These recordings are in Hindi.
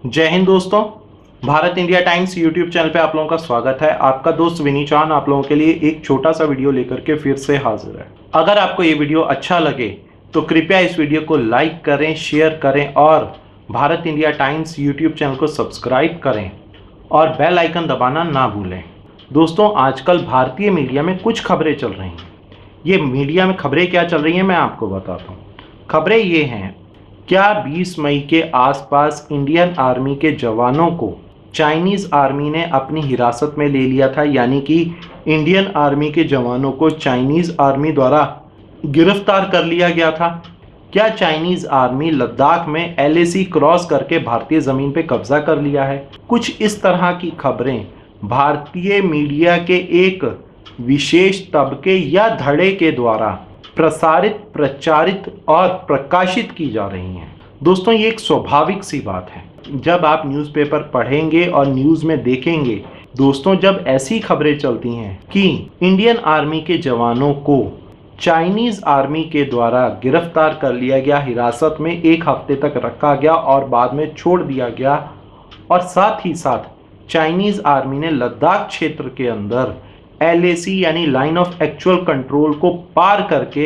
जय हिंद दोस्तों। Bharat India times YouTube channel पे आप लोगों का स्वागत है। आपका दोस्त विनी चौहान आप लोगों के लिए एक छोटा सा वीडियो लेकर के फिर से हाजिर है। अगर आपको ये वीडियो अच्छा लगे तो कृपया इस वीडियो को लाइक करें, शेयर करें और Bharat India times YouTube channel को सब्सक्राइब करें और बेल आइकन दबाना ना भूलें। दोस्तों, आजकल भारतीय मीडिया में कुछ खबरें चल रही हैं। ये मीडिया में खबरें क्या चल रही हैं मैं आपको बताता हूँ। खबरें ये हैं, क्या 20 मई के आसपास इंडियन आर्मी के जवानों को चाइनीज़ आर्मी ने अपनी हिरासत में ले लिया था, यानी कि इंडियन आर्मी के जवानों को चाइनीज़ आर्मी द्वारा गिरफ्तार कर लिया गया था। क्या चाइनीज़ आर्मी लद्दाख में LAC क्रॉस करके भारतीय ज़मीन पर कब्जा कर लिया है? कुछ इस तरह की खबरें भारतीय मीडिया के एक विशेष तबके या धड़े के द्वारा प्रसारित, प्रचारित और प्रकाशित की जा रही हैं। दोस्तों, ये एक स्वाभाविक सी बात है। जब आप न्यूज़पेपर पढ़ेंगे और न्यूज़ में देखेंगे दोस्तों, जब ऐसी खबरें चलती हैं कि इंडियन आर्मी के जवानों को चाइनीज़ आर्मी के द्वारा गिरफ्तार कर लिया गया, हिरासत में 1 हफ्ते तक रखा गया और बाद में छोड़ दिया गया, और साथ ही साथ चाइनीज़ आर्मी ने लद्दाख क्षेत्र के अंदर LAC यानी लाइन ऑफ एक्चुअल कंट्रोल को पार करके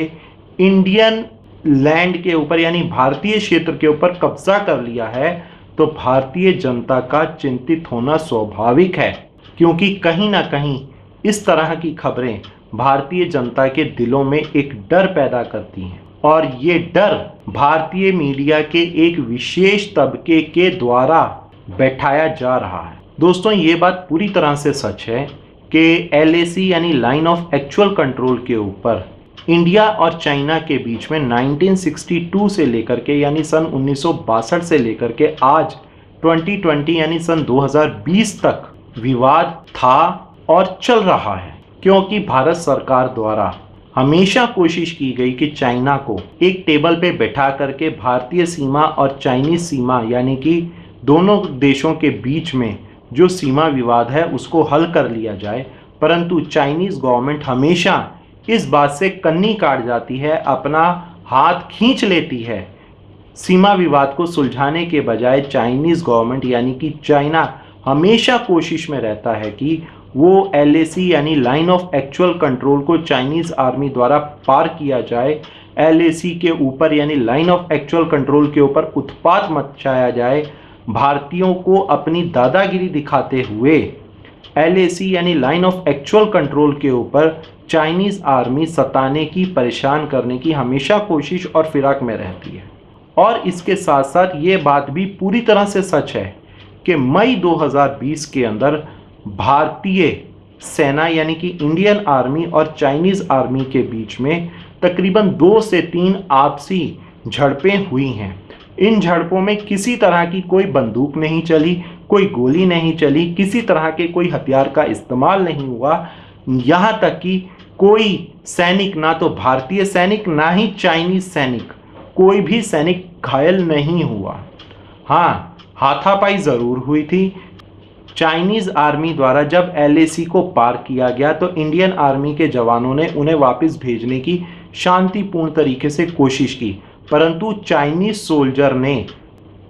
इंडियन लैंड के ऊपर यानी भारतीय क्षेत्र के ऊपर कब्जा कर लिया है, तो भारतीय जनता का चिंतित होना स्वाभाविक है। क्योंकि कहीं ना कहीं इस तरह की खबरें भारतीय जनता के दिलों में एक डर पैदा करती हैं, और ये डर भारतीय मीडिया के एक विशेष तबके के द्वारा बैठाया जा रहा है। दोस्तों, ये बात पूरी तरह से सच है कि LAC यानी लाइन ऑफ एक्चुअल कंट्रोल के ऊपर इंडिया और चाइना के बीच में 1962 से लेकर के यानी सन 1962 से लेकर के आज 2020 यानी सन 2020 तक विवाद था और चल रहा है। क्योंकि भारत सरकार द्वारा हमेशा कोशिश की गई कि चाइना को एक टेबल पे बैठा करके भारतीय सीमा और चाइनीज सीमा यानी कि दोनों देशों के बीच में जो सीमा विवाद है उसको हल कर लिया जाए, परंतु चाइनीज़ गवर्नमेंट हमेशा इस बात से कन्नी काट जाती है, अपना हाथ खींच लेती है। सीमा विवाद को सुलझाने के बजाय चाइनीज़ गवर्नमेंट यानी कि चाइना हमेशा कोशिश में रहता है कि वो LAC यानी लाइन ऑफ एक्चुअल कंट्रोल को चाइनीज़ आर्मी द्वारा पार किया जाए, LAC के ऊपर यानी लाइन ऑफ एक्चुअल कंट्रोल के ऊपर उत्पात मचाया जाए, भारतीयों को अपनी दादागिरी दिखाते हुए LAC यानी लाइन ऑफ एक्चुअल कंट्रोल के ऊपर चाइनीज़ आर्मी सताने की, परेशान करने की हमेशा कोशिश और फिराक में रहती है। और इसके साथ साथ ये बात भी पूरी तरह से सच है कि मई 2020 के अंदर भारतीय सेना यानी कि इंडियन आर्मी और चाइनीज़ आर्मी के बीच में तकरीबन 2 से 3 आपसी झड़पें हुई हैं। इन झड़पों में किसी तरह की कोई बंदूक नहीं चली, कोई गोली नहीं चली, किसी तरह के कोई हथियार का इस्तेमाल नहीं हुआ। यहाँ तक कि कोई सैनिक, ना तो भारतीय सैनिक ना ही चाइनीज सैनिक, कोई भी सैनिक घायल नहीं हुआ। हाँ, हाथापाई ज़रूर हुई थी। चाइनीज़ आर्मी द्वारा जब LAC को पार किया गया तो इंडियन आर्मी के जवानों ने उन्हें वापस भेजने की शांतिपूर्ण तरीके से कोशिश की, परंतु चाइनीज सोल्जर ने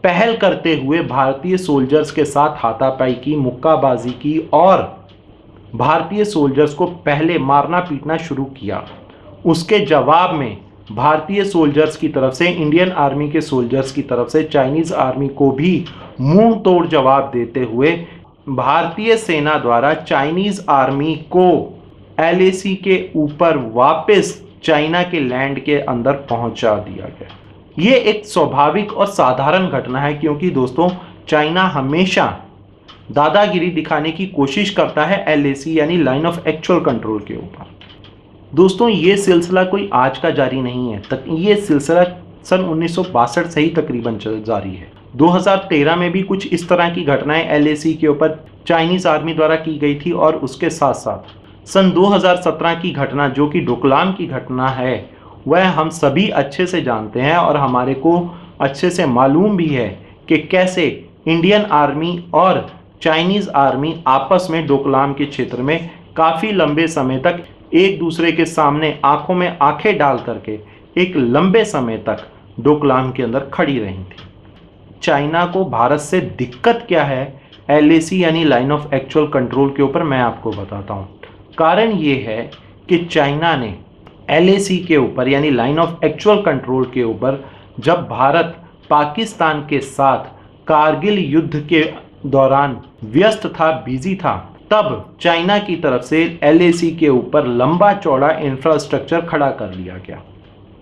पहल करते हुए भारतीय सोल्जर्स के साथ हाथापाई की, मुक्काबाजी की और भारतीय सोल्जर्स को पहले मारना पीटना शुरू किया। उसके जवाब में भारतीय सोल्जर्स की तरफ से, इंडियन आर्मी के सोल्जर्स की तरफ से चाइनीज़ आर्मी को भी मुंह तोड़ जवाब देते हुए भारतीय सेना द्वारा चाइनीज़ आर्मी को LAC के ऊपर वापस चाइना के लैंड के अंदर पहुंचा दिया गया। ये एक स्वाभाविक और साधारण घटना है, क्योंकि दोस्तों चाइना हमेशा दादागिरी दिखाने की कोशिश करता है LAC यानी लाइन ऑफ एक्चुअल कंट्रोल के ऊपर। दोस्तों, ये सिलसिला कोई आज का जारी नहीं है, ये सिलसिला सन 1962 से ही तकरीबन जारी है। 2013 में भी कुछ इस तरह की घटनाएं LAC के ऊपर चाइनीज़ आर्मी द्वारा की गई थी, और उसके साथ साथ सन 2017 की घटना जो कि डोकलाम की घटना है, वह हम सभी अच्छे से जानते हैं और हमारे को अच्छे से मालूम भी है कि कैसे इंडियन आर्मी और चाइनीज़ आर्मी आपस में डोकलाम के क्षेत्र में काफ़ी लंबे समय तक एक दूसरे के सामने आंखों में आंखें डाल करके एक लंबे समय तक डोकलाम के अंदर खड़ी रही थी। चाइना को भारत से दिक्कत क्या है LAC यानी लाइन ऑफ एक्चुअल कंट्रोल के ऊपर, मैं आपको बताता हूँ। कारण ये है कि चाइना ने LAC के ऊपर यानी लाइन ऑफ एक्चुअल कंट्रोल के ऊपर जब भारत पाकिस्तान के साथ कारगिल युद्ध के दौरान व्यस्त था, बिजी था, तब चाइना की तरफ से LAC के ऊपर लंबा चौड़ा इंफ्रास्ट्रक्चर खड़ा कर लिया गया।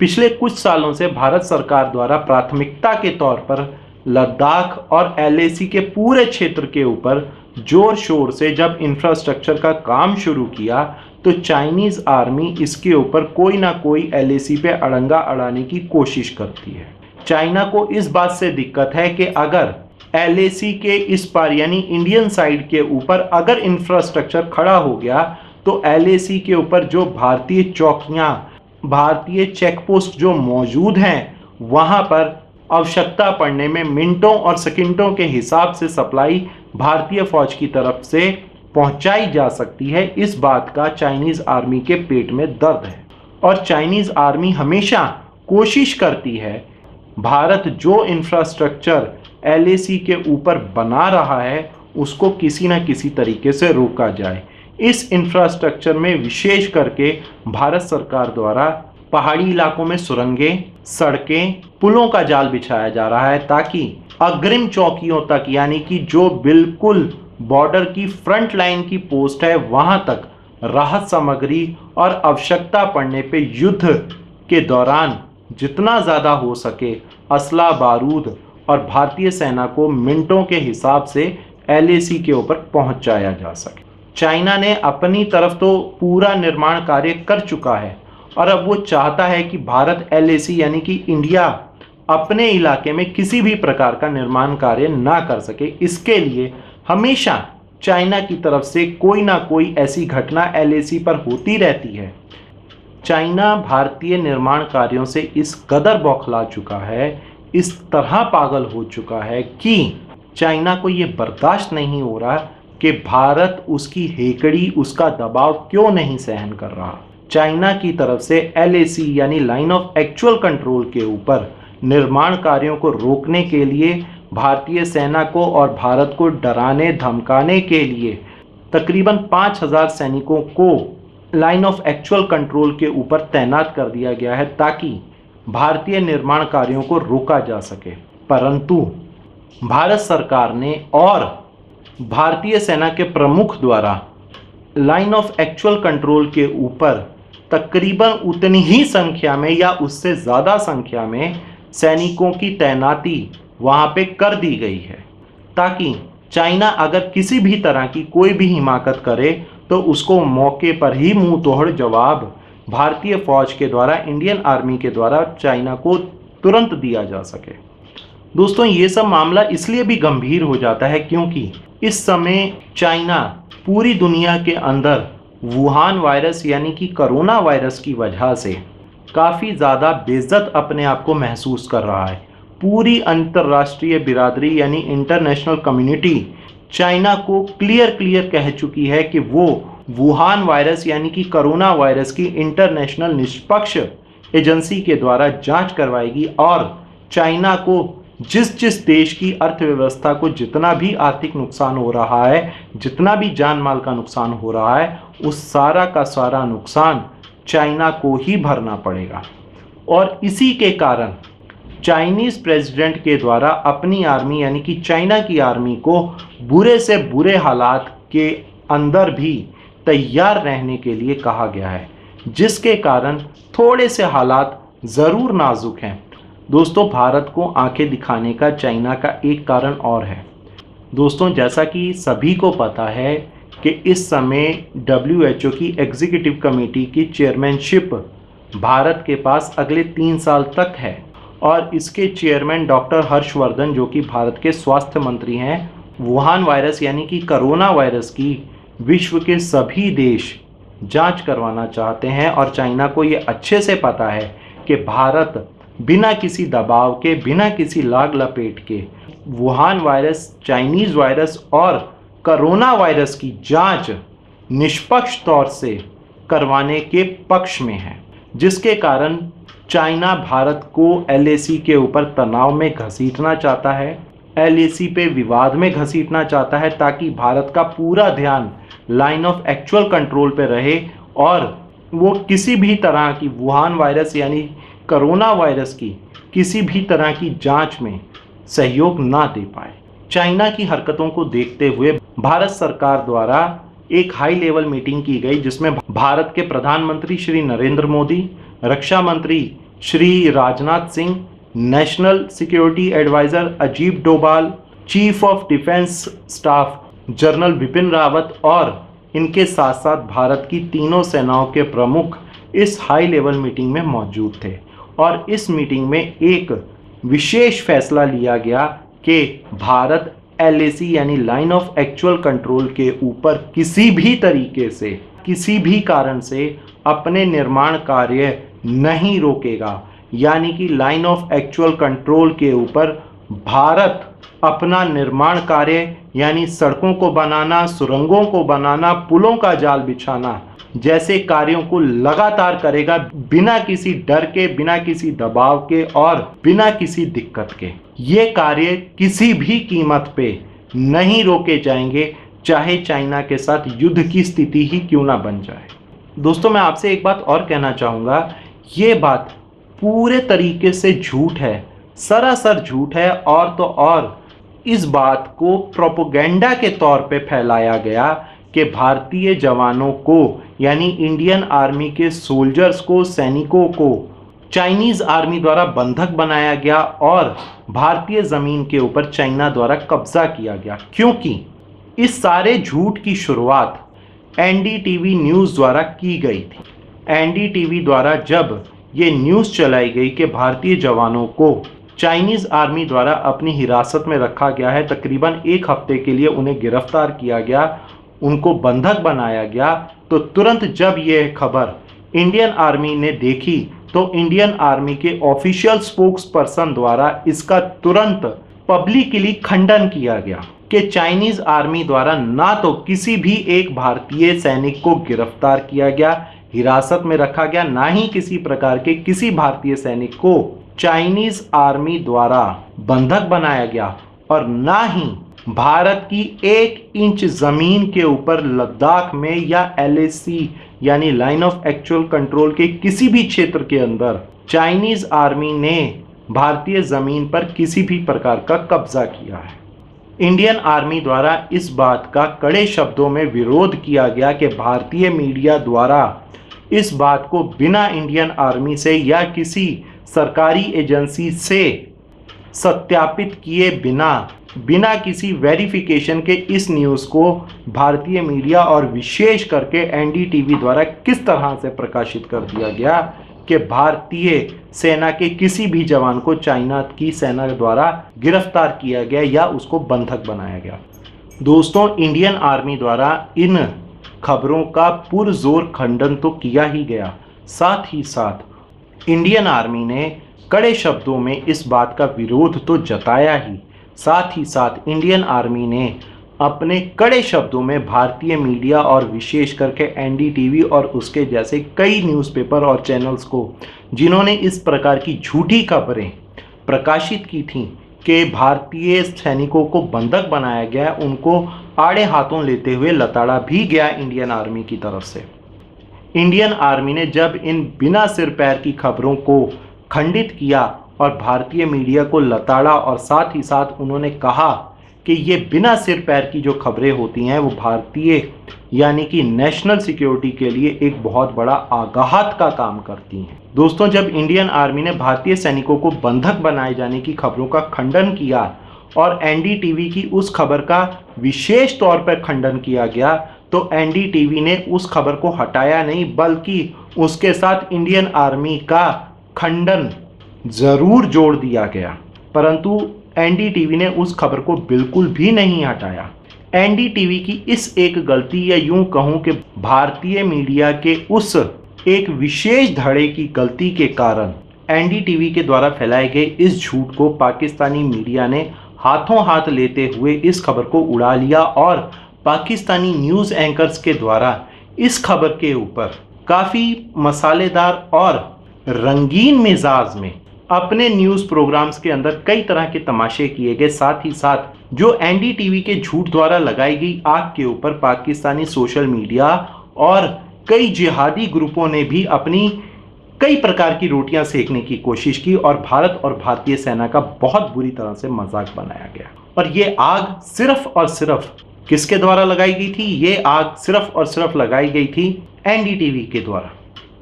पिछले कुछ सालों से भारत सरकार द्वारा प्राथमिकता के तौर पर लद्दाख और LAC के पूरे क्षेत्र के ऊपर जोर शोर से जब इंफ्रास्ट्रक्चर का काम शुरू किया तो चाइनीज आर्मी इसके ऊपर कोई ना कोई LAC पे अड़ंगा अड़ाने की कोशिश करती है। चाइना को इस बात से दिक्कत है कि अगर LAC के इस पार यानी इंडियन साइड के ऊपर अगर इंफ्रास्ट्रक्चर खड़ा हो गया तो LAC के ऊपर जो भारतीय चौकियां, भारतीय चेक पोस्ट जो मौजूद हैं, वहां पर आवश्यकता पड़ने में मिनटों और सेकंडों के हिसाब से सप्लाई भारतीय फौज की तरफ से पहुंचाई जा सकती है। इस बात का चाइनीज आर्मी के पेट में दर्द है और चाइनीज आर्मी हमेशा कोशिश करती है भारत जो इंफ्रास्ट्रक्चर LAC के ऊपर बना रहा है उसको किसी न किसी तरीके से रोका जाए। इस इंफ्रास्ट्रक्चर में विशेष करके भारत सरकार द्वारा पहाड़ी इलाकों में सुरंगें, सड़कें, पुलों का जाल बिछाया जा रहा है ताकि अग्रिम चौकियों तक यानी कि जो बिल्कुल बॉर्डर की फ्रंट लाइन की पोस्ट है वहां तक राहत सामग्री और आवश्यकता पड़ने पे युद्ध के दौरान जितना ज़्यादा हो सके असला, बारूद और भारतीय सेना को मिनटों के हिसाब से LAC के ऊपर पहुंचाया जा सके। चाइना ने अपनी तरफ तो पूरा निर्माण कार्य कर चुका है और अब वो चाहता है कि भारत LAC यानी कि इंडिया अपने इलाके में किसी भी प्रकार का निर्माण कार्य ना कर सके। इसके लिए हमेशा चाइना की तरफ से कोई ना कोई ऐसी घटना LAC पर होती रहती है। चाइना भारतीय निर्माण कार्यों से इस कदर बौखला चुका है, इस तरह पागल हो चुका है कि चाइना को ये बर्दाश्त नहीं हो रहा कि भारत उसकी हेकड़ी, उसका दबाव क्यों नहीं सहन कर रहा। चाइना की तरफ से LAC यानी लाइन ऑफ एक्चुअल कंट्रोल के ऊपर निर्माण कार्यों को रोकने के लिए भारतीय सेना को और भारत को डराने धमकाने के लिए तकरीबन 5000 सैनिकों को लाइन ऑफ एक्चुअल कंट्रोल के ऊपर तैनात कर दिया गया है ताकि भारतीय निर्माण कार्यों को रोका जा सके। परंतु भारत सरकार ने और भारतीय सेना के प्रमुख द्वारा लाइन ऑफ एक्चुअल कंट्रोल के ऊपर तकरीबन उतनी ही संख्या में या उससे ज़्यादा संख्या में सैनिकों की तैनाती वहाँ पे कर दी गई है ताकि चाइना अगर किसी भी तरह की कोई भी हिमाकत करे तो उसको मौके पर ही मुंह तोड़ जवाब भारतीय फौज के द्वारा, इंडियन आर्मी के द्वारा चाइना को तुरंत दिया जा सके। दोस्तों, ये सब मामला इसलिए भी गंभीर हो जाता है क्योंकि इस समय चाइना पूरी दुनिया के अंदर वुहान वायरस यानी कि कोरोना वायरस की वजह से काफ़ी ज़्यादा बेइज्जत अपने आप को महसूस कर रहा है। पूरी अंतर्राष्ट्रीय बिरादरी यानी इंटरनेशनल कम्युनिटी चाइना को क्लियर कह चुकी है कि वो वुहान वायरस यानी कि कोरोना वायरस की इंटरनेशनल निष्पक्ष एजेंसी के द्वारा जांच करवाएगी और चाइना को जिस देश की अर्थव्यवस्था को जितना भी आर्थिक नुकसान हो रहा है, जितना भी जान माल का नुकसान हो रहा है, उस सारा का सारा नुकसान चाइना को ही भरना पड़ेगा। और इसी के कारण चाइनीज़ प्रेसिडेंट के द्वारा अपनी आर्मी यानी कि चाइना की आर्मी को बुरे से बुरे हालात के अंदर भी तैयार रहने के लिए कहा गया है, जिसके कारण थोड़े से हालात ज़रूर नाजुक हैं। दोस्तों, भारत को आंखें दिखाने का चाइना का एक कारण और है। दोस्तों, जैसा कि सभी को पता है कि इस समय WHO की एग्जीक्यूटिव कमेटी की चेयरमैनशिप भारत के पास अगले 3 साल तक है और इसके चेयरमैन डॉक्टर हर्षवर्धन जो कि भारत के स्वास्थ्य मंत्री हैं, वुहान वायरस यानी कि कोरोना वायरस की विश्व के सभी देश जांच करवाना चाहते हैं और चाइना को ये अच्छे से पता है कि भारत बिना किसी दबाव के, बिना किसी लाग लपेट के वुहान वायरस, चाइनीज़ वायरस और कोरोना वायरस की जांच निष्पक्ष तौर से करवाने के पक्ष में है, जिसके कारण चाइना भारत को LAC के ऊपर तनाव में घसीटना चाहता है। LAC पे विवाद में घसीटना चाहता है ताकि भारत का पूरा ध्यान लाइन ऑफ एक्चुअल कंट्रोल पे रहे और वो किसी भी तरह की वुहान वायरस यानी कोरोना वायरस की किसी भी तरह की जांच में सहयोग ना दे पाए। चाइना की हरकतों को देखते हुए भारत सरकार द्वारा एक हाई लेवल मीटिंग की गई जिसमें भारत के प्रधानमंत्री श्री नरेंद्र मोदी, रक्षा मंत्री Shri Rajnath Singh, national security adviser Ajit Doval, chief of defence staff general Bipin Rawat और इनके साथ साथ भारत की तीनों सेनाओं के प्रमुख इस हाई लेवल मीटिंग में मौजूद थे। और इस मीटिंग में एक विशेष फैसला लिया गया कि भारत LAC यानी लाइन ऑफ एक्चुअल कंट्रोल के ऊपर किसी भी तरीके से किसी भी कारण से अपने निर्माण कार्य नहीं रोकेगा, यानी कि लाइन ऑफ एक्चुअल कंट्रोल के ऊपर भारत अपना निर्माण कार्य यानी सड़कों को बनाना, सुरंगों को बनाना, पुलों का जाल बिछाना जैसे कार्यों को लगातार करेगा बिना किसी डर के, बिना किसी दबाव के और बिना किसी दिक्कत के। ये कार्य किसी भी कीमत पे नहीं रोके जाएंगे, चाहे चाइना के साथ युद्ध की स्थिति ही क्यों ना बन जाए। दोस्तों, मैं आपसे एक बात और कहना चाहूँगा, ये बात पूरे तरीके से झूठ है, सरासर झूठ है। और तो और इस बात को प्रोपेगेंडा के तौर पे फैलाया गया कि भारतीय जवानों को यानी इंडियन आर्मी के सोल्जर्स को, सैनिकों को चाइनीज़ आर्मी द्वारा बंधक बनाया गया और भारतीय ज़मीन के ऊपर चाइना द्वारा कब्जा किया गया, क्योंकि इस सारे झूठ की शुरुआत NDTV न्यूज़ द्वारा की गई थी। NDTV द्वारा जब ये न्यूज़ चलाई गई कि भारतीय जवानों को चाइनीज़ आर्मी द्वारा अपनी हिरासत में रखा गया है, तकरीबन एक हफ्ते के लिए उन्हें गिरफ्तार किया गया, उनको बंधक बनाया गया, तो तुरंत जब यह खबर इंडियन आर्मी ने देखी तो इंडियन आर्मी के ऑफिशियल स्पोक्स पर्सन द्वारा इसका तुरंत पब्लिकली खंडन किया गया कि चाइनीज़ आर्मी द्वारा ना तो किसी भी एक भारतीय सैनिक को गिरफ्तार किया गया, हिरासत में रखा गया, ना ही किसी प्रकार के किसी भारतीय सैनिक को चाइनीज़ आर्मी द्वारा बंधक बनाया गया और ना ही भारत की 1 इंच ज़मीन के ऊपर लद्दाख में या LAC यानी लाइन ऑफ एक्चुअल कंट्रोल के किसी भी क्षेत्र के अंदर चाइनीज़ आर्मी ने भारतीय ज़मीन पर किसी भी प्रकार का कब्जा किया है। इंडियन आर्मी द्वारा इस बात का कड़े शब्दों में विरोध किया गया कि भारतीय मीडिया द्वारा इस बात को बिना इंडियन आर्मी से या किसी सरकारी एजेंसी से सत्यापित किए बिना किसी वेरिफिकेशन के इस न्यूज़ को भारतीय मीडिया और विशेष करके NDTV द्वारा किस तरह से प्रकाशित कर दिया गया कि भारतीय सेना के किसी भी जवान को चाइना की सेना द्वारा गिरफ्तार किया गया या उसको बंधक बनाया गया। दोस्तों, इंडियन आर्मी द्वारा इन खबरों का पुरजोर खंडन तो किया ही गया, साथ ही साथ इंडियन आर्मी ने कड़े शब्दों में इस बात का विरोध तो जताया ही, साथ ही साथ इंडियन आर्मी ने अपने कड़े शब्दों में भारतीय मीडिया और विशेष करके NDTV और उसके जैसे कई न्यूज़पेपर और चैनल्स को जिन्होंने इस प्रकार की झूठी खबरें प्रकाशित की थीं कि भारतीय सैनिकों को बंधक बनाया गया, उनको आड़े हाथों लेते हुए लताड़ा भी गया इंडियन आर्मी की तरफ से। इंडियन आर्मी ने जब इन बिना सिर पैर की खबरों को खंडित किया और भारतीय मीडिया को लताड़ा और साथ ही साथ उन्होंने कहा कि ये बिना सिर पैर की जो खबरें होती हैं वो भारतीय यानी कि नेशनल सिक्योरिटी के लिए एक बहुत बड़ा आघात का काम करती हैं। दोस्तों, जब इंडियन आर्मी ने भारतीय सैनिकों को बंधक बनाए जाने की खबरों का खंडन किया और NDTV की उस खबर का विशेष तौर पर खंडन किया गया, तो NDTV ने उस खबर को हटाया नहीं बल्कि उसके साथ इंडियन आर्मी का खंडन ज़रूर जोड़ दिया गया, परंतु NDTV ने उस खबर को बिल्कुल भी नहीं हटाया। NDTV की इस एक गलती या यूं कहूं कि भारतीय मीडिया के उस एक विशेष धड़े की गलती के कारण NDTV के द्वारा फैलाए गए इस झूठ को पाकिस्तानी मीडिया ने हाथों हाथ लेते हुए इस खबर को उड़ा लिया और पाकिस्तानी न्यूज़ एंकर्स के द्वारा इस खबर के ऊपर काफ़ी मसालेदार और रंगीन मिजाज में अपने न्यूज़ प्रोग्राम्स के अंदर कई तरह के तमाशे किए गए। साथ ही साथ जो एनडीटीवी के झूठ द्वारा लगाई गई आग के ऊपर पाकिस्तानी सोशल मीडिया और कई जिहादी ग्रुपों ने भी अपनी कई प्रकार की रोटियां सेकने की कोशिश की और भारत और भारतीय सेना का बहुत बुरी तरह से मजाक बनाया गया। और ये आग सिर्फ और सिर्फ किसके द्वारा लगाई गई थी? ये आग सिर्फ और सिर्फ लगाई गई थी एनडीटीवी के द्वारा।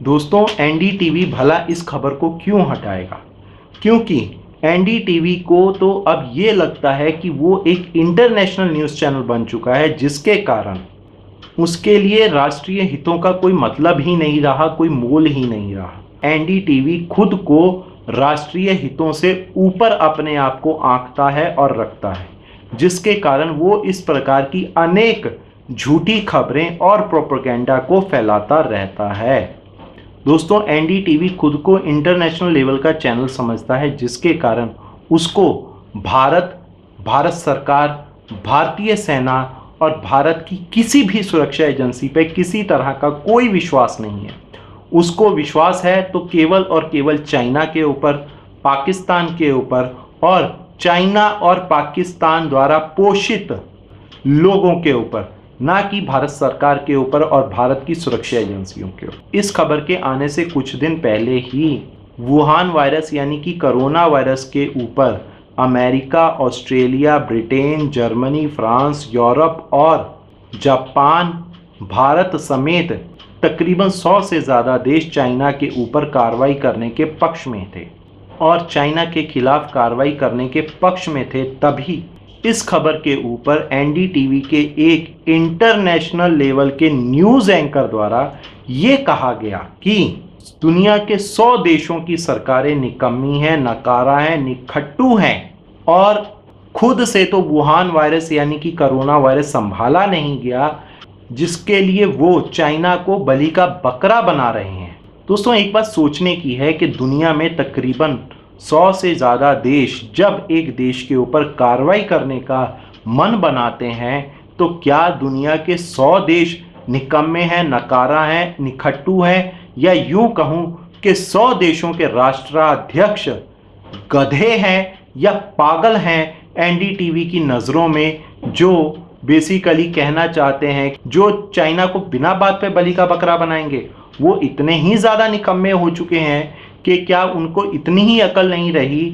दोस्तों, एनडीटीवी भला इस खबर को क्यों हटाएगा? क्योंकि एनडीटीवी को तो अब ये लगता है कि वो एक इंटरनेशनल न्यूज़ चैनल बन चुका है, जिसके कारण उसके लिए राष्ट्रीय हितों का कोई मतलब ही नहीं रहा, कोई मोल ही नहीं रहा। एनडीटीवी खुद को राष्ट्रीय हितों से ऊपर अपने आप को आंकता है और रखता है, जिसके कारण वो इस प्रकार की अनेक झूठी खबरें और प्रोपेगेंडा को फैलाता रहता है। दोस्तों, एनडीटीवी खुद को इंटरनेशनल लेवल का चैनल समझता है, जिसके कारण उसको भारत सरकार, भारतीय सेना और भारत की किसी भी सुरक्षा एजेंसी पे किसी तरह का कोई विश्वास नहीं है। उसको विश्वास है तो केवल और केवल चाइना के ऊपर, पाकिस्तान के ऊपर और चाइना और पाकिस्तान द्वारा पोषित लोगों के ऊपर, ना कि भारत सरकार के ऊपर और भारत की सुरक्षा एजेंसियों के ऊपर। इस खबर के आने से कुछ दिन पहले ही वुहान वायरस यानी कि कोरोना वायरस के ऊपर America, Australia, Britain, Germany, France, Europe और जापान, भारत समेत तकरीबन 100 से ज़्यादा देश चाइना के ऊपर कार्रवाई करने के पक्ष में थे और चाइना के खिलाफ कार्रवाई करने के पक्ष में थे। तभी इस खबर के ऊपर एनडीटीवी के एक इंटरनेशनल लेवल के न्यूज़ एंकर द्वारा ये कहा गया कि दुनिया के 100 देशों की सरकारें निकम्मी हैं, नकारा हैं, निखट्टू हैं और खुद से तो वुहान वायरस यानी कि कोरोना वायरस संभाला नहीं गया, जिसके लिए वो चाइना को बलि का बकरा बना रहे हैं। दोस्तों, एक बात सोचने की है कि दुनिया में तकरीबन 100 से ज़्यादा देश जब एक देश के ऊपर कार्रवाई करने का मन बनाते हैं, तो क्या दुनिया के 100 देश निकम्मे हैं, नकारा हैं, निखट्टू हैं, या यूं कहूं कि 100 देशों के राष्ट्राध्यक्ष गधे हैं या पागल हैं एनडीटीवी की नज़रों में, जो बेसिकली कहना चाहते हैं जो चाइना को बिना बात पे बलि का बकरा बनाएंगे। वो इतने ही ज़्यादा निकम्मे हो चुके हैं कि क्या उनको इतनी ही अकल नहीं रही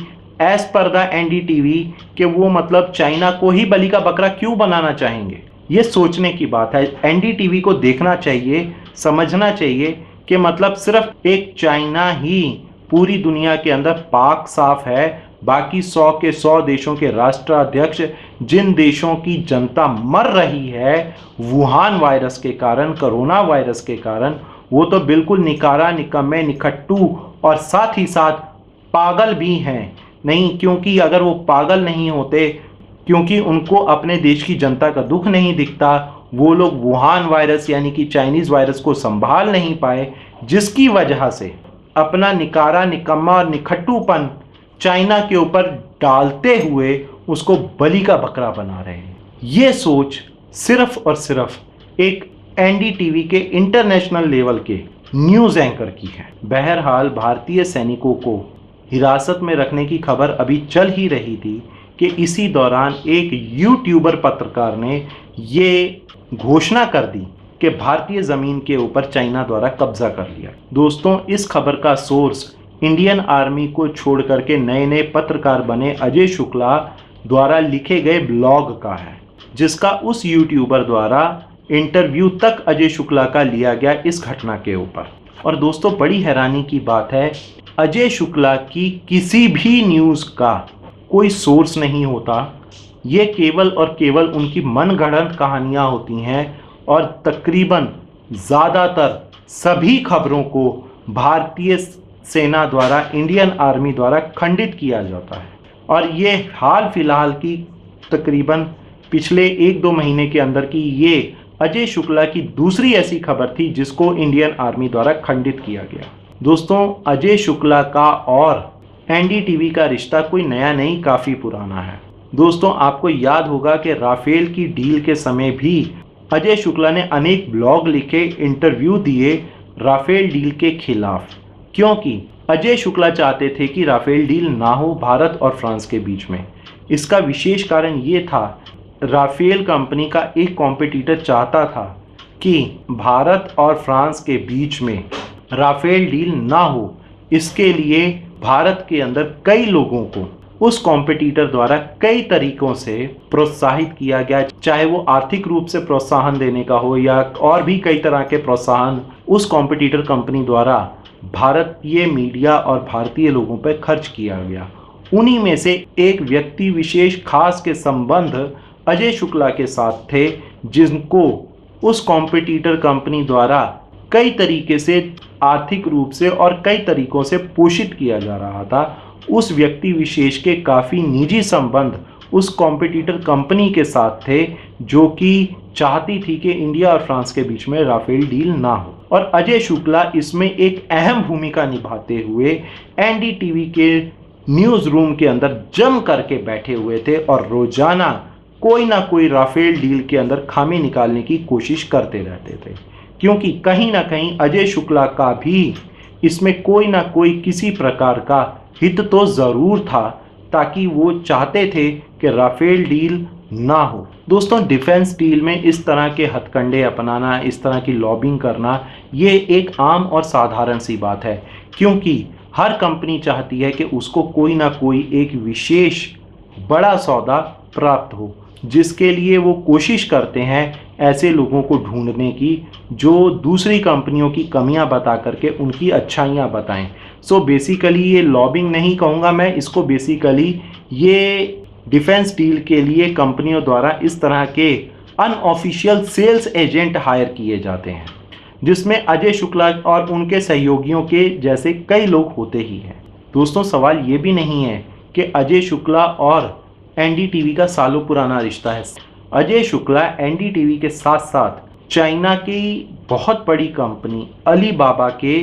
एज पर द एनडीटीवी कि वो मतलब चाइना को ही बलि का बकरा क्यों बनाना चाहेंगे? ये सोचने की बात है। एनडीटीवी को देखना चाहिए, समझना चाहिए कि मतलब सिर्फ एक चाइना ही पूरी दुनिया के अंदर पाक साफ है, बाकी 100 के 100 देशों के राष्ट्राध्यक्ष, जिन देशों की जनता मर रही है वुहान वायरस के कारण, कोरोना वायरस के कारण, वो तो बिल्कुल निकारा, निकम्मे, निखट्टू और साथ ही साथ पागल भी हैं। नहीं, क्योंकि अगर वो पागल नहीं होते, क्योंकि उनको अपने देश की जनता का दुख नहीं दिखता, वो लोग वुहान वायरस यानी कि चाइनीज़ वायरस को संभाल नहीं पाए, जिसकी वजह से अपना निकारा, निकम्मा और निखट्टूपन चाइना के ऊपर डालते हुए उसको बलि का बकरा बना रहे हैं। ये सोच सिर्फ और सिर्फ एक एनडीटीवी के इंटरनेशनल लेवल के न्यूज़ एंकर की है। बहरहाल, भारतीय सैनिकों को हिरासत में रखने की खबर अभी चल ही रही थी कि इसी दौरान एक यूट्यूबर पत्रकार ने ये घोषणा कर दी कि भारतीय ज़मीन के ऊपर चाइना द्वारा कब्जा कर लिया। दोस्तों, इस खबर का सोर्स इंडियन आर्मी को छोड़ करके नए नए पत्रकार बने अजय शुक्ला द्वारा लिखे गए ब्लॉग का है, जिसका उस यूट्यूबर द्वारा इंटरव्यू तक अजय शुक्ला का लिया गया इस घटना के ऊपर। और दोस्तों, बड़ी हैरानी की बात है, अजय शुक्ला की किसी भी न्यूज़ का कोई सोर्स नहीं होता। ये केवल और केवल उनकी मनगढ़ंत कहानियाँ होती हैं और तकरीबन ज़्यादातर सभी खबरों को भारतीय सेना द्वारा, इंडियन आर्मी द्वारा खंडित किया जाता है। और ये हाल फिलहाल की तकरीबन पिछले 1-2 महीने के अंदर की ये अजय शुक्ला की दूसरी ऐसी खबर थी जिसको इंडियन आर्मी द्वारा खंडित किया गया। दोस्तों, अजय शुक्ला का और एनडीटीवी का रिश्ता कोई नया नहीं, काफ़ी पुराना है। दोस्तों, आपको याद होगा कि राफेल की डील के समय भी अजय शुक्ला ने अनेक ब्लॉग लिखे, इंटरव्यू दिए राफेल डील के खिलाफ, क्योंकि अजय शुक्ला चाहते थे कि राफेल डील ना हो भारत और फ्रांस के बीच में। इसका विशेष कारण ये था, राफेल कंपनी का एक कॉम्पिटिटर चाहता था कि भारत और फ्रांस के बीच में राफेल डील ना हो। इसके लिए भारत के अंदर कई लोगों को उस कॉम्पिटिटर द्वारा कई तरीकों से प्रोत्साहित किया गया, चाहे वो आर्थिक रूप से प्रोत्साहन देने का हो या और भी कई तरह के प्रोत्साहन उस कॉम्पिटिटर कंपनी द्वारा भारतीय मीडिया और भारतीय लोगों पर खर्च किया गया। उन्हीं में से एक व्यक्ति विशेष खास के संबंध अजय शुक्ला के साथ थे, जिनको उस कॉम्पिटिटर कंपनी द्वारा कई तरीके से आर्थिक रूप से और कई तरीकों से पोषित किया जा रहा था। उस व्यक्ति विशेष के काफ़ी निजी संबंध उस कॉम्पिटिटर कंपनी के साथ थे, जो कि चाहती थी कि इंडिया और फ्रांस के बीच में राफेल डील ना हो। और अजय शुक्ला इसमें एक अहम भूमिका निभाते हुए एनडीटीवी के न्यूज़ रूम के अंदर जम करके बैठे हुए थे और रोजाना कोई ना कोई राफेल डील के अंदर खामी निकालने की कोशिश करते रहते थे, क्योंकि कहीं ना कहीं अजय शुक्ला का भी इसमें कोई ना कोई किसी प्रकार का हित तो ज़रूर था, ताकि वो चाहते थे कि राफेल डील ना हो। दोस्तों, डिफेंस डील में इस तरह के हथकंडे अपनाना, इस तरह की लॉबिंग करना, ये एक आम और साधारण सी बात है, क्योंकि हर कंपनी चाहती है कि उसको कोई ना कोई एक विशेष बड़ा सौदा प्राप्त हो, जिसके लिए वो कोशिश करते हैं ऐसे लोगों को ढूंढने की जो दूसरी कंपनियों की कमियां बता करके उनकी अच्छाइयां बताएं। सो बेसिकली ये लॉबिंग नहीं कहूँगा मैं इसको, बेसिकली ये डिफेंस डील के लिए कंपनियों द्वारा इस तरह के अनऑफिशियल सेल्स एजेंट हायर किए जाते हैं, जिसमें अजय शुक्ला और उनके सहयोगियों के जैसे कई लोग होते ही हैं। दोस्तों, सवाल ये भी नहीं है कि अजय शुक्ला और एनडीटीवी का सालों पुराना रिश्ता है। अजय शुक्ला एनडीटीवी के साथ साथ चाइना की बहुत बड़ी कंपनी अलीबाबा के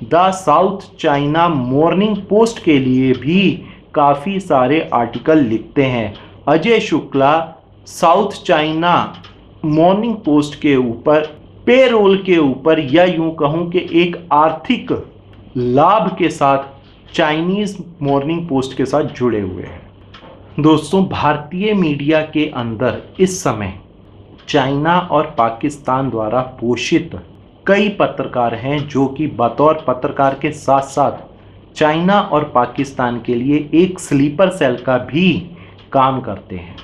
the south China morning post के लिए भी काफ़ी सारे आर्टिकल लिखते हैं। Ajay Shukla south China morning post के ऊपर पेरोल के ऊपर, या यूं कहूं कि एक आर्थिक लाभ के साथ चाइनीज़ मॉर्निंग पोस्ट के साथ जुड़े हुए हैं। दोस्तों, भारतीय मीडिया के अंदर इस समय चाइना और पाकिस्तान द्वारा पोषित कई पत्रकार हैं, जो कि बतौर पत्रकार के साथ साथ चाइना और पाकिस्तान के लिए एक स्लीपर सेल का भी काम करते हैं।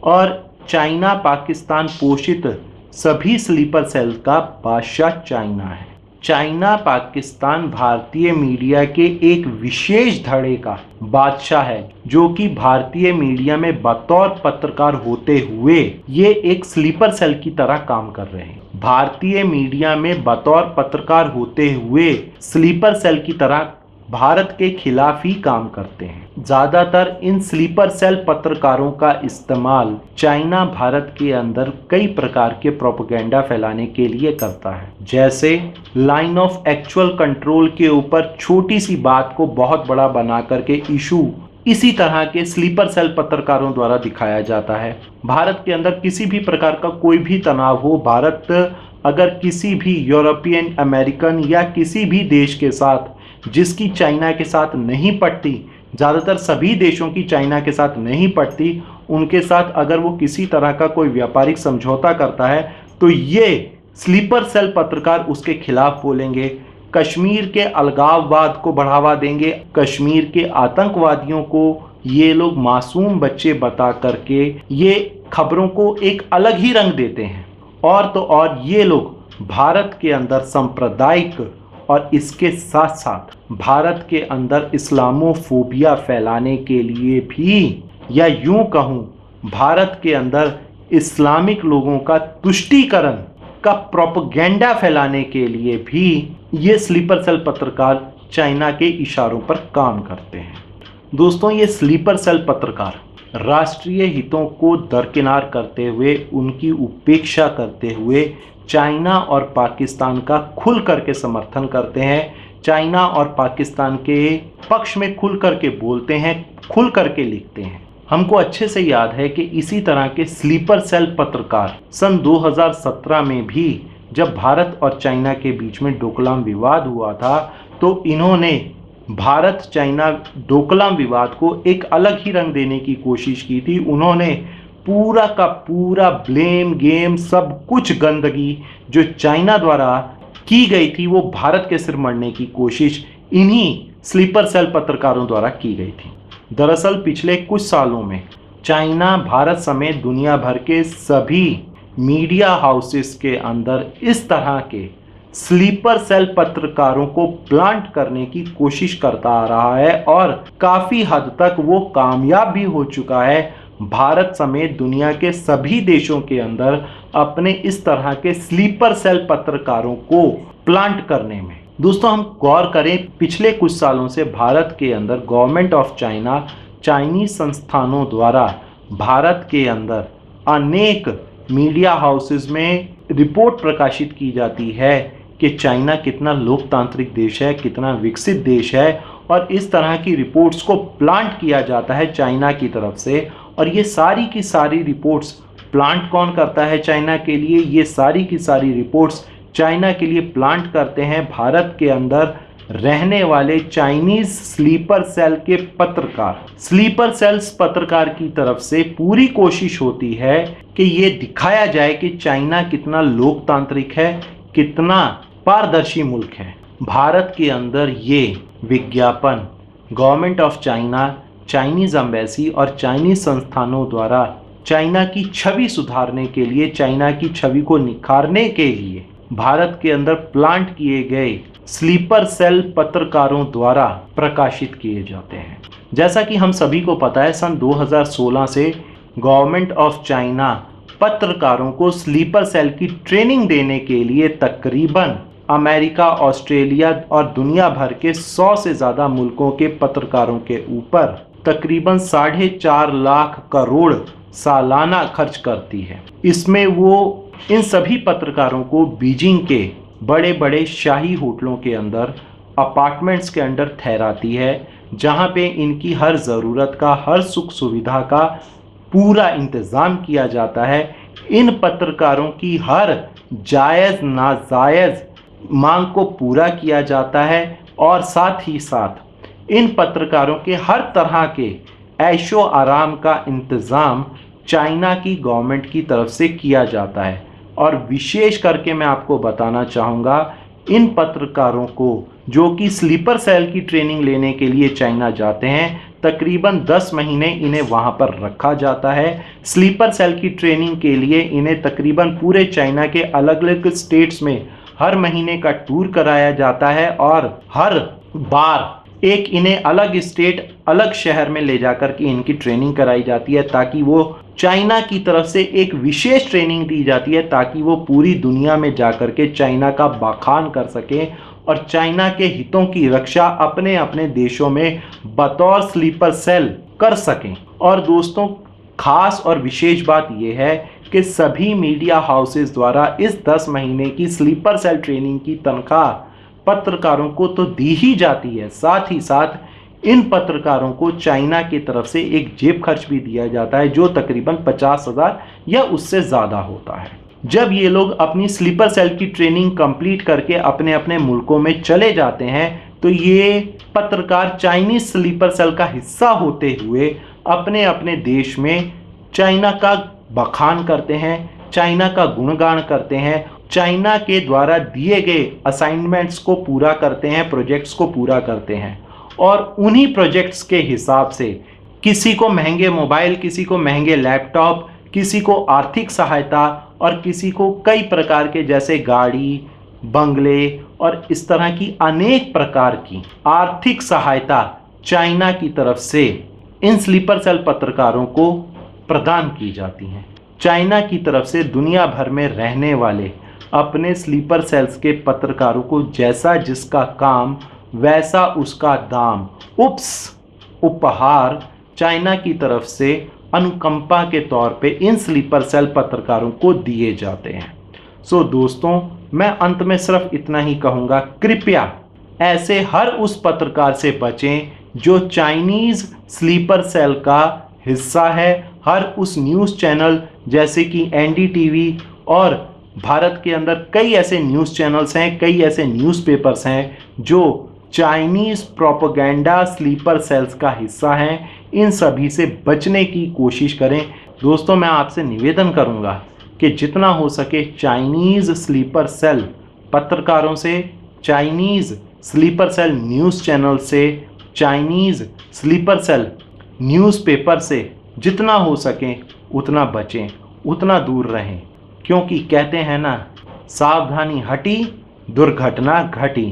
और चाइना पाकिस्तान पोषित सभी स्लीपर सेल का बादशाह चाइना है। चाइना पाकिस्तान भारतीय मीडिया के एक विशेष धड़े का बादशाह है, जो कि भारतीय मीडिया में बतौर पत्रकार होते हुए ये एक स्लीपर सेल की तरह काम कर रहे हैं। भारतीय मीडिया में बतौर पत्रकार होते हुए स्लीपर सेल की तरह भारत के खिलाफ ही काम करते हैं। ज़्यादातर इन स्लीपर सेल पत्रकारों का इस्तेमाल चाइना भारत के अंदर कई प्रकार के प्रोपेगेंडा फैलाने के लिए करता है, जैसे लाइन ऑफ एक्चुअल कंट्रोल के ऊपर छोटी सी बात को बहुत बड़ा बना करके इशू इसी तरह के स्लीपर सेल पत्रकारों द्वारा दिखाया जाता है। भारत के अंदर किसी भी प्रकार का कोई भी तनाव हो, भारत अगर किसी भी यूरोपियन, अमेरिकन या किसी भी देश के साथ जिसकी चाइना के साथ नहीं पड़ती, ज़्यादातर सभी देशों की चाइना के साथ नहीं पड़ती, उनके साथ अगर वो किसी तरह का कोई व्यापारिक समझौता करता है तो ये स्लीपर सेल पत्रकार उसके खिलाफ बोलेंगे, कश्मीर के अलगाववाद को बढ़ावा देंगे, कश्मीर के आतंकवादियों को ये लोग मासूम बच्चे बता करके ये खबरों को एक अलग ही रंग देते हैं। और तो और ये लोग भारत के अंदर सांप्रदायिक और इसके साथ साथ भारत के अंदर इस्लामोफोबिया फैलाने के लिए भी, या यूं कहूं भारत के अंदर इस्लामिक लोगों का तुष्टीकरण का प्रोपेगेंडा फैलाने के लिए भी ये स्लीपर सेल पत्रकार चाइना के इशारों पर काम करते हैं। दोस्तों, ये स्लीपर सेल पत्रकार राष्ट्रीय हितों को दरकिनार करते हुए, उनकी उपेक्षा करते हुए चाइना और पाकिस्तान का खुल करके समर्थन करते हैं, चाइना और पाकिस्तान के पक्ष में खुल करके बोलते हैं, खुल करके लिखते हैं। हमको अच्छे से याद है कि इसी तरह के स्लीपर सेल पत्रकार सन 2017 में भी जब भारत और चाइना के बीच में डोकलाम विवाद हुआ था, तो इन्होंने भारत चाइना डोकलाम विवाद को एक अलग ही रंग देने की कोशिश की थी। उन्होंने पूरा का पूरा ब्लेम गेम सब कुछ गंदगी जो चाइना द्वारा की गई थी वो भारत के सिर मढ़ने की कोशिश इन्हीं स्लीपर सेल पत्रकारों द्वारा की गई थी। दरअसल पिछले कुछ सालों में चाइना भारत समेत दुनिया भर के सभी मीडिया हाउसेस के अंदर इस तरह के स्लीपर सेल पत्रकारों को प्लांट करने की कोशिश करता आ रहा है और काफी हद तक वो कामयाब भी हो चुका है। भारत समेत दुनिया के सभी देशों के अंदर अपने इस तरह के स्लीपर सेल पत्रकारों को प्लांट करने में। दोस्तों हम गौर करें, पिछले कुछ सालों से भारत के अंदर गवर्नमेंट ऑफ चाइना चाइनीज संस्थानों द्वारा भारत के अंदर अनेक मीडिया हाउसेस में रिपोर्ट प्रकाशित की जाती है कि चाइना कितना लोकतांत्रिक देश है, कितना विकसित देश है, और इस तरह की रिपोर्ट्स को प्लांट किया जाता है चाइना की तरफ से। और ये सारी की सारी रिपोर्ट्स प्लांट कौन करता है चाइना के लिए? ये सारी की सारी रिपोर्ट्स चाइना के लिए प्लांट करते हैं भारत के अंदर रहने वाले चाइनीज स्लीपर सेल के पत्रकार। स्लीपर सेल्स पत्रकार की तरफ से पूरी कोशिश होती है कि ये दिखाया जाए कि चाइना कितना लोकतांत्रिक है, कितना पारदर्शी मुल्क है। भारत के अंदर ये विज्ञापन government of China, Chinese embassy और चाइनीज संस्थानों द्वारा चाइना की छवि सुधारने के लिए, चाइना की छवि को निखारने के लिए भारत के अंदर प्लांट किए गए स्लीपर सेल पत्रकारों द्वारा प्रकाशित किए जाते हैं। जैसा कि हम सभी को पता है, सन 2016 से गवर्नमेंट ऑफ चाइना पत्रकारों को स्लीपर सेल की ट्रेनिंग देने के लिए तकरीबन अमेरिका, ऑस्ट्रेलिया और दुनिया भर के 100 से ज़्यादा मुल्कों के पत्रकारों के ऊपर तकरीबन 4.5 लाख करोड़ सालाना खर्च करती है। इसमें वो इन सभी पत्रकारों को बीजिंग के बड़े बड़े शाही होटलों के अंदर, अपार्टमेंट्स के अंदर ठहराती है, जहां पे इनकी हर ज़रूरत का, हर सुख सुविधा का पूरा इंतज़ाम किया जाता है। इन पत्रकारों की हर जायज़ नाजायज़ मांग को पूरा किया जाता है और साथ ही साथ इन पत्रकारों के हर तरह के ऐशो आराम का इंतज़ाम चाइना की गवर्नमेंट की तरफ से किया जाता है। और विशेष करके मैं आपको बताना चाहूँगा, इन पत्रकारों को जो कि स्लीपर सेल की ट्रेनिंग लेने के लिए चाइना जाते हैं, तकरीबन 10 महीने इन्हें वहाँ पर रखा जाता है। स्लीपर सेल की ट्रेनिंग के लिए इन्हें तकरीबन पूरे चाइना के अलग अलग स्टेट्स में हर महीने का टूर कराया जाता है और हर बार एक इन्हें अलग स्टेट, अलग शहर में ले जाकर के इनकी ट्रेनिंग कराई जाती है, ताकि वो चाइना की तरफ से एक विशेष ट्रेनिंग दी जाती है ताकि वो पूरी दुनिया में जाकर के चाइना का बखान कर सकें और चाइना के हितों की रक्षा अपने अपने देशों में बतौर स्लीपर सेल कर सकें। और दोस्तों खास और विशेष बात यह है कि सभी मीडिया हाउसेस द्वारा इस 10 महीने की स्लीपर सेल ट्रेनिंग की तनख्वाह पत्रकारों को तो दी ही जाती है, साथ ही साथ इन पत्रकारों को चाइना की तरफ से एक जेब खर्च भी दिया जाता है जो तकरीबन 50,000 या उससे ज़्यादा होता है। जब ये लोग अपनी स्लीपर सेल की ट्रेनिंग कंप्लीट करके अपने अपने मुल्कों में चले जाते हैं तो ये पत्रकार चाइनीज स्लीपर सेल का हिस्सा होते हुए अपने अपने देश में चाइना का बखान करते हैं, चाइना का गुणगान करते हैं, चाइना के द्वारा दिए गए असाइनमेंट्स को पूरा करते हैं, प्रोजेक्ट्स को पूरा करते हैं। और उन्हीं प्रोजेक्ट्स के हिसाब से किसी को महंगे मोबाइल, किसी को महंगे लैपटॉप, किसी को आर्थिक सहायता और किसी को कई प्रकार के जैसे गाड़ी, बंगले और इस तरह की अनेक प्रकार की आर्थिक सहायता चाइना की तरफ से इन स्लीपर सेल पत्रकारों को प्रदान की जाती हैं। चाइना की तरफ से दुनिया भर में रहने वाले अपने स्लीपर सेल्स के पत्रकारों को जैसा जिसका काम वैसा उसका दाम, उपहार चाइना की तरफ से अनुकंपा के तौर पे इन स्लीपर सेल पत्रकारों को दिए जाते हैं। सो दोस्तों मैं अंत में सिर्फ इतना ही कहूँगा, कृपया ऐसे हर उस पत्रकार से बचें जो चाइनीज़ स्लीपर सेल का हिस्सा है। हर उस न्यूज़ चैनल जैसे कि NDTV और भारत के अंदर कई ऐसे न्यूज़ चैनल्स हैं, कई ऐसे न्यूज़पेपर्स हैं जो चाइनीज प्रोपेगेंडा स्लीपर सेल्स का हिस्सा हैं। इन सभी से बचने की कोशिश करें। दोस्तों, मैं आपसे निवेदन करूंगा कि जितना हो सके चाइनीज स्लीपर सेल पत्रकारों से, Chinese sleeper cell news channel से, चाइनीज स्लीपर सेल न्यूज़पेपर से जितना हो सके उतना बचें, उतना दूर रहें, क्योंकि कहते हैं ना, सावधानी हटी दुर्घटना घटी।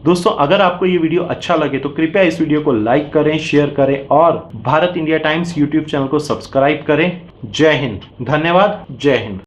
दोस्तों, अगर आपको ये वीडियो अच्छा लगे तो कृपया इस वीडियो को लाइक करें, शेयर करें और Bharat India times YouTube channel को सब्सक्राइब करें। जय हिंद, धन्यवाद, जय हिंद।